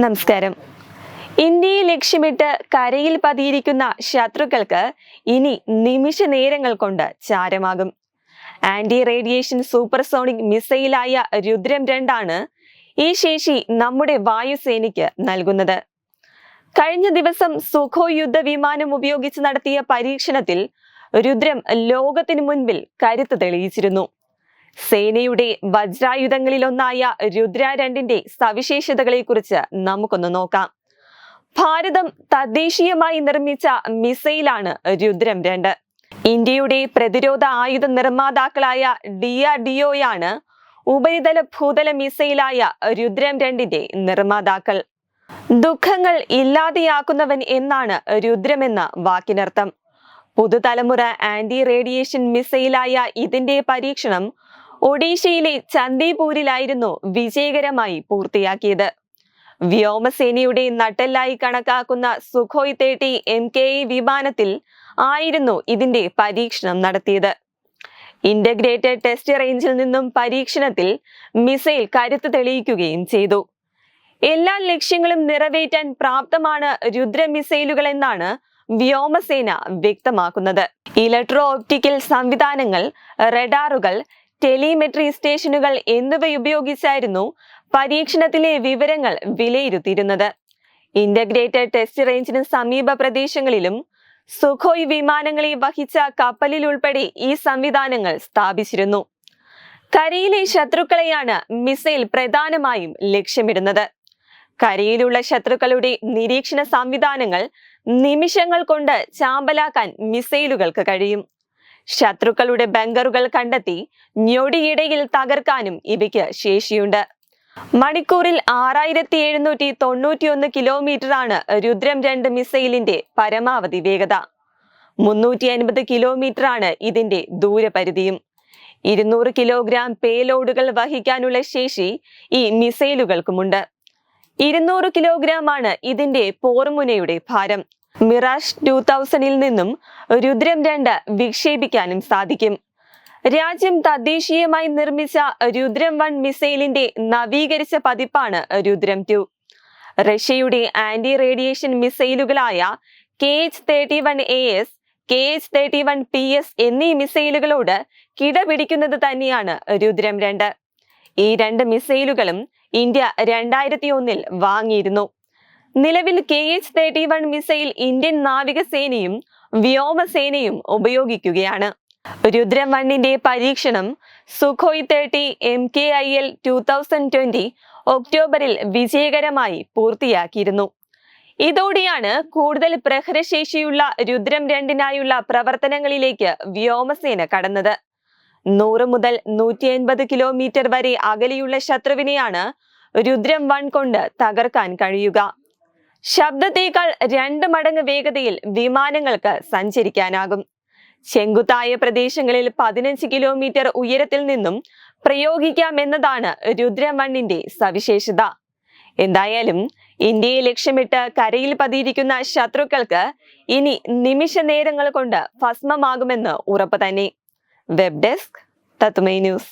നമസ്കാരം. ഇന്ത്യയെ ലക്ഷ്യമിട്ട് കരയിൽ പതിയിരിക്കുന്ന ശത്രുക്കൾക്ക് ഇനി നിമിഷ നേരങ്ങൾ കൊണ്ട് ചാരമാകും. ആന്റി റേഡിയേഷൻ സൂപ്പർസോണിക് മിസൈലായ രുദ്രം-2 ആണ് ഈ ശേഷി നമ്മുടെ വായുസേനയ്ക്ക് നൽകുന്നത്. കഴിഞ്ഞ ദിവസം സുഖോയ് യുദ്ധവിമാനം ഉപയോഗിച്ച് നടത്തിയ പരീക്ഷണത്തിൽ രുദ്രം ലോകത്തിനു മുൻപിൽ കരുത്ത് തെളിയിച്ചിരുന്നു. സേനയുടെ വജ്രായുധങ്ങളിലൊന്നായ രുദ്ര-2ന്റെ സവിശേഷതകളെ കുറിച്ച് നമുക്കൊന്ന് നോക്കാം. ഭാരതം തദ്ദേശീയമായി നിർമ്മിച്ച മിസൈലാണ് രുദ്രം-2. ഇന്ത്യയുടെ പ്രതിരോധ ആയുധ നിർമ്മാതാക്കളായ DRDOയാണ് ഉപരിതല ഭൂതല മിസൈലായ രുദ്രം-2ന്റെ നിർമ്മാതാക്കൾ. ദുഃഖങ്ങൾ ഇല്ലാതെയാക്കുന്നവൻ എന്നാണ് രുദ്രമെന്ന വാക്കിനർത്ഥം. പുതുതലമുറ ആന്റി റേഡിയേഷൻ മിസൈലായ ഇതിന്റെ പരീക്ഷണം ഒഡീഷയിലെ ചന്ദീപൂരിലായിരുന്നു വിജയകരമായി പൂർത്തിയാക്കിയത്. വ്യോമസേനയുടെ നട്ടെല്ലായി കണക്കാക്കുന്ന സുഖോയ് 30 MKI വിമാനത്തിൽ ആയിരുന്നു ഇതിന്റെ പരീക്ഷണം നടത്തിയത്. ഇന്റഗ്രേറ്റഡ് ടെസ്റ്റ് റേഞ്ചിൽ നിന്നും പരീക്ഷണത്തിൽ മിസൈൽ കരുത്ത് തെളിയിക്കുകയും ചെയ്തു. എല്ലാ ലക്ഷ്യങ്ങളും നിറവേറ്റാൻ പ്രാപ്തമാണ് രുദ്ര മിസൈലുകൾ എന്നാണ് വ്യോമസേന വ്യക്തമാക്കുന്നത്. ഇലക്ട്രോ ഓപ്റ്റിക്കൽ സംവിധാനങ്ങൾ, റഡാറുകൾ, ടെലിമെട്രി സ്റ്റേഷനുകൾ എന്നിവയുപയോഗിച്ചായിരുന്നു പരീക്ഷണത്തിലെ വിവരങ്ങൾ വിലയിരുത്തിയിരുന്നത്. ഇന്റഗ്രേറ്റഡ് ടെസ്റ്റ് റേഞ്ചിന് സമീപ പ്രദേശങ്ങളിലും സുഖോയ് വിമാനങ്ങളെ വഹിച്ച കപ്പലിൽ ഉൾപ്പെടെ ഈ സംവിധാനങ്ങൾ സ്ഥാപിച്ചിരുന്നു. കരയിലെ ശത്രുക്കളെയാണ് മിസൈൽ പ്രധാനമായും ലക്ഷ്യമിടുന്നത്. കരയിലുള്ള ശത്രുക്കളുടെ നിരീക്ഷണ സംവിധാനങ്ങൾ നിമിഷങ്ങൾ കൊണ്ട് ചാമ്പലാക്കാൻ മിസൈലുകൾക്ക് കഴിയും. ശത്രുക്കളുടെ ബങ്കറുകൾ കണ്ടെത്തി ഞൊടിയിടയിൽ തകർക്കാനും ഇവയ്ക്ക് ശേഷിയുണ്ട്. മണിക്കൂറിൽ 6791 കിലോമീറ്ററാണ് രുദ്രം-2 മിസൈലിന്റെ പരമാവധി വേഗത. 350 കിലോമീറ്ററാണ് ഇതിന്റെ ദൂരപരിധിയും. 200 കിലോഗ്രാം പേലോഡുകൾ വഹിക്കാനുള്ള ശേഷി ഈ മിസൈലുകൾക്കുമുണ്ട്. 200 കിലോഗ്രാം ആണ് ഇതിന്റെ പോർമുനയുടെ ഭാരം. മിറാഷ് 2000-ൽ നിന്നും രുദ്രം-2 വിക്ഷേപിക്കാനും സാധിക്കും. രാജ്യം തദ്ദേശീയമായി നിർമ്മിച്ച രുദ്രം-1 മിസൈലിന്റെ നവീകരിച്ച പതിപ്പാണ് രുദ്രം-2. റഷ്യയുടെ ആന്റി റേഡിയേഷൻ മിസൈലുകളായ KH-31AS, KH-31PS എന്നീ മിസൈലുകളോട് കിടപിടിക്കുന്നത് തന്നെയാണ് രുദ്രം-2. ഈ 2 മിസൈലുകളും ഇന്ത്യ 2001-ൽ വാങ്ങിയിരുന്നു. നിലവിൽ KH-31 മിസൈൽ ഇന്ത്യൻ നാവികസേനയും വ്യോമസേനയും ഉപയോഗിക്കുകയാണ്. രുദ്രം-1ന്റെ പരീക്ഷണം സുഖോയ് 30 MKIL 2020 ഒക്ടോബറിൽ വിജയകരമായി പൂർത്തിയാക്കിയിരുന്നു. ഇതോടെയാണ് കൂടുതൽ പ്രഹരശേഷിയുള്ള രുദ്രം-2നായുള്ള പ്രവർത്തനങ്ങളിലേക്ക് വ്യോമസേന കടന്നത്. 100 മുതൽ 150 കിലോമീറ്റർ വരെ അകലെയുള്ള ശത്രുവിനെയാണ് രുദ്രം-1 കൊണ്ട് തകർക്കാൻ കഴിയുക. ശബ്ദത്തേക്കാൾ 2 മടങ്ങ് വേഗതയിൽ വിമാനങ്ങൾക്ക് സഞ്ചരിക്കാനാകും. ചെങ്കുത്തായ പ്രദേശങ്ങളിൽ 15 കിലോമീറ്റർ ഉയരത്തിൽ നിന്നും പ്രയോഗിക്കാമെന്നതാണ് രുദ്രം-1ന്റെ സവിശേഷത. എന്തായാലും ഇന്ത്യയെ ലക്ഷ്യമിട്ട് കരയിൽ പതിയിരിക്കുന്ന ശത്രുക്കൾക്ക് ഇനി നിമിഷ നേരങ്ങൾ കൊണ്ട് ഭസ്മമാകുമെന്ന് ഉറപ്പ് തന്നെ. വെബ് ഡെസ്ക് തത്വമൈ ന്യൂസ്.